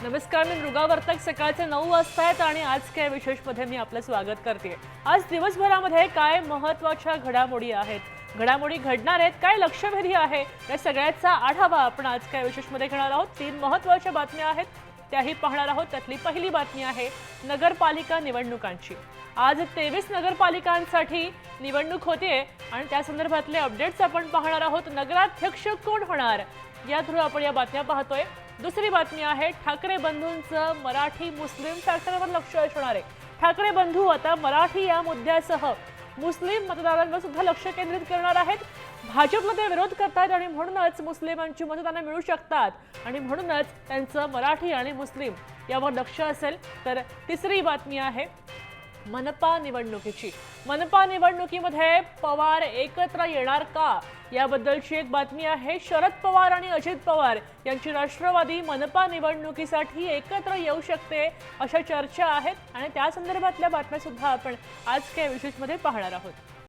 नमस्कार, मी मृगा वर्तक. सकाळचे 9 वाजता आहेत आणि आज काय विशेषमध्ये मी आपलं स्वागत करते. आज दिवसभरामध्ये काय महत्त्वाच्या घडामोडी आहेत, घडामोडी घडणार आहेत, काय लक्षवेधी आहे, या सगळ्याचा आढावा आपण आज काय विशेषमध्ये घेणार आहोत. 3 महत्त्वाच्या बातम्या आहेत, त्याही पाहणार आहोत. त्यातली पहिली बातमी आहे नगरपालिका निवडणुकांची. आज 23 नगरपालिकांसाठी निवडणूक होते आणि त्या संदर्भातले अपडेट्स आपण पाहणार आहोत. नगराध्यक्ष कोण होणार या थ्रू आपण या बातम्या पाहतोय. दुसरी बातमी आहे ठाकरे बंधूंचं मराठी मुस्लिम फॅक्टरवर लक्ष असणार आहे. ठाकरे बंधू आता मराठी या मुद्द्यासह मुस्लिम मतदारांवर सुद्धा लक्ष केंद्रित करणार आहेत. भाजपला ते विरोध करतात आणि म्हणूनच मुस्लिमांची मतं त्यांना मिळू शकतात आणि म्हणूनच त्यांचं मराठी आणि मुस्लिम यावर लक्ष असेल. तर तिसरी बातमी आहे मनपा निवडणुकीची. मनपा निवडणुकीमध्ये पवार एकत्र येणार का याबद्दलची एक बातमी आहे. शरद पवार आणि अजित पवार यांची राष्ट्रवादी मनपा निवडणुकीसाठी एकत्र येऊ शकते अशा चर्चा आहेत आणि त्या संदर्भातल्या बातम्या सुद्धा आपण आज काय विशेषमध्ये पाहणार आहोत.